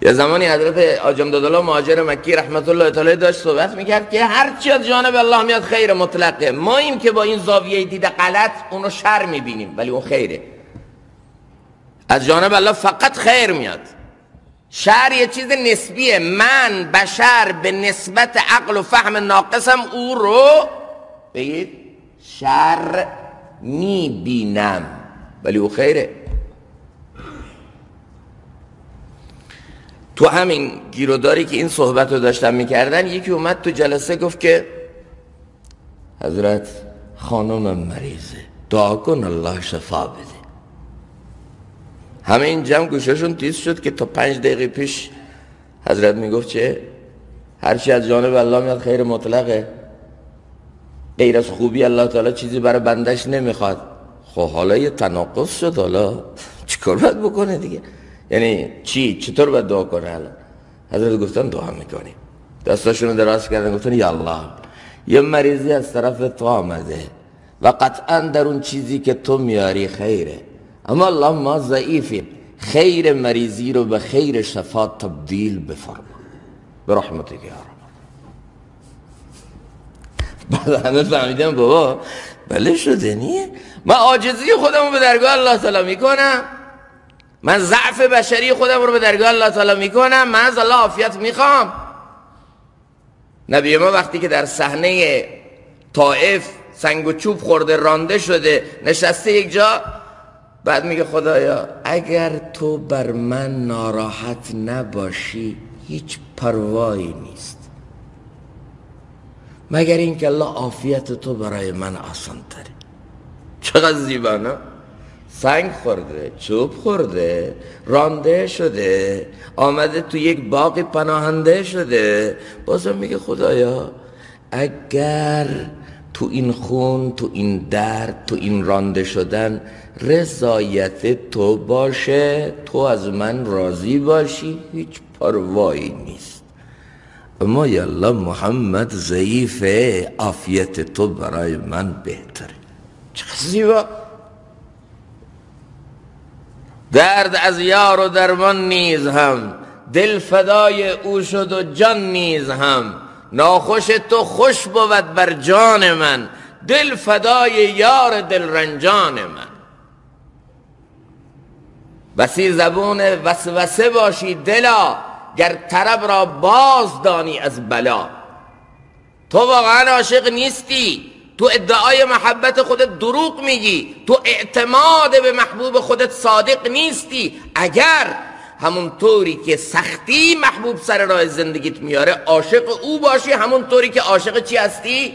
یه زمانی حضرت حاجی امدادالله مهاجر مکی رحمت الله تعالی داشت صحبت میکرد که هر چی از جانب الله میاد خیر مطلقه. ما این که با این زاویه دید غلط اونو شر میبینیم، ولی اون خیره. از جانب الله فقط خیر میاد. شر یه چیز نسبیه. من بشر به نسبت عقل و فهم ناقصم او رو بگید شر میبینم، ولی او خیره. تو همین گیروداری که این صحبت رو داشتن میکردن، یکی اومد تو جلسه گفت که حضرت خانم مریضه، دعا کن الله شفا بده. همه این جمع گوششون تیز شد که تا 5 دقیقه پیش حضرت میگفت چه؟ هرچی از جانب الله میاد خیر مطلقه، غیر از خوبی الله تعالی چیزی برای بندش نمیخواد. خب حالا یه تناقض شد، حالا چیکار باید بکنه دیگه؟ یعنی چطور باید دعا کنه؟ الان حضرت گفتن دعا میکنیم، دستاشونو دراز کردن گفتن یا الله یه مریضی از طرف تو آمده و قطعا در اون چیزی که تو میاری خیره، اما الله ما ضعیفیم، خیر مریضی رو به خیر شفا تبدیل بفرما به رحمتک یا رب. بعد همه فهمیدم بابا بله شده نیه، من عاجزی خودم رو به درگاه الله تعالی میکنم، من ضعف بشری خودم رو به درگاه الله تعالی میکنم، من از الله عافیت میخوام. نبی ما وقتی که در صحنه طائف سنگ و چوب خورده رانده شده نشسته یک جا، بعد میگه خدایا اگر تو بر من ناراحت نباشی هیچ پروایی نیست، مگر اینکه الله عافیت تو برای من آسان تره. چقدر زیبا نه؟ سنگ خورده، چوب خورده، رانده شده، آمده تو یک باغ پناهنده شده، بازم میگه خدایا اگر تو این خون، تو این درد، تو این رانده شدن رضایت تو باشه، تو از من راضی باشی، هیچ پروایی نیست. اما یالله محمد ضعیفه، عافیت تو برای من بهتره. چقدر زیبا. درد از یار و درمان نیز هم، دل فدای او شد و جان نیز هم، ناخوش تو خوش بود بر جان من، دل فدای یار دل رنجان من. بسی زبون وسوسه باشی دلا، گر طرب را باز دانی از بلا. تو واقعا عاشق نیستی، تو ادعای محبت خودت دروغ میگی، تو اعتماد به محبوب خودت صادق نیستی. اگر همونطوری که سختی محبوب سر راه زندگیت میاره عاشق او باشی، همونطوری که عاشق چی هستی؟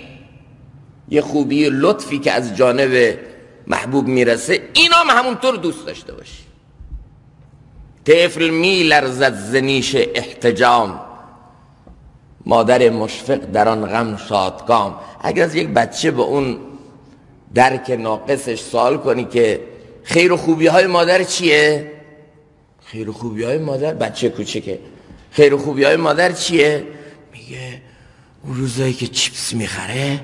یه خوبی لطفی که از جانب محبوب میرسه اینا هم همونطور دوست داشته باشی. طفل میلرزد ز نیش احتجام، مادر مشفق در آن غم شادکام. اگر از یک بچه به اون درک ناقصش سوال کنی که خیر و خوبی های مادر چیه؟ خیر و خوبی های مادر، بچه کوچکه، خیر و خوبی های مادر چیه؟ میگه اون روزایی که چیپس میخره،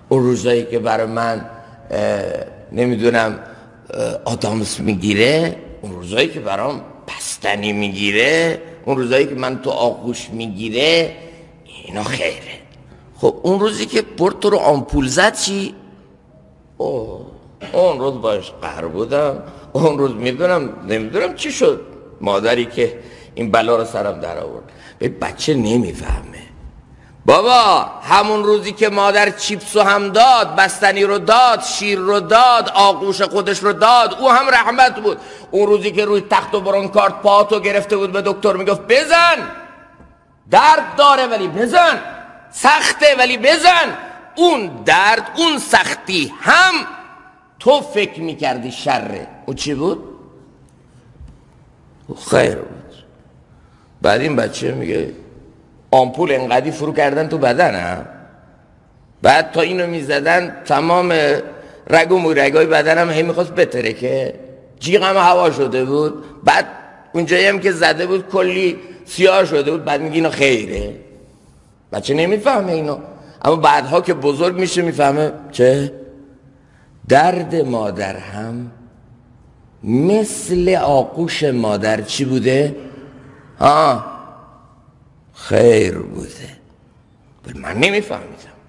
اون روزایی که برای من نمیدونم آدامس میگیره، اون روزایی که برام پستنی میگیره، اون روزایی که من تو آغوش میگیره، اینا خیره. خب اون روزی که برد تو رو آمپول زد چی؟ اون روز باش قهر بودم، اون روز نمیدونم چی شد، مادری که این بلا رو سرم در آورد. به بچه نمیفهمه بابا، همون روزی که مادر چیپس رو هم داد، بستنی رو داد، شیر رو داد، آغوش خودش رو داد، او هم رحمت بود. اون روزی که روی تخت و برونکارد پاهاتو گرفته بود، به دکتر میگفت بزن، درد داره ولی بزن، سخته ولی بزن، اون درد، اون سختی هم تو فکر میکردی شره، او چی بود؟ او خیر بود. بعد این بچه میگه آمپول انقدی فرو کردن تو بدنم، بعد تا اینو میزدن تمام رگ و مویرگای بدنم هی میخواست بترکه، جیغم هوا شده بود، بعد اونجایی هم که زده بود کلی سیاه شده بود. بعد میگه اینو خیره. بچه نمیفهمه اینو، اما بعدها که بزرگ میشه میفهمه چه؟ درد مادر هم مثل آغوش مادر چی بوده؟ خیر بوده. من نمیفهمیدم.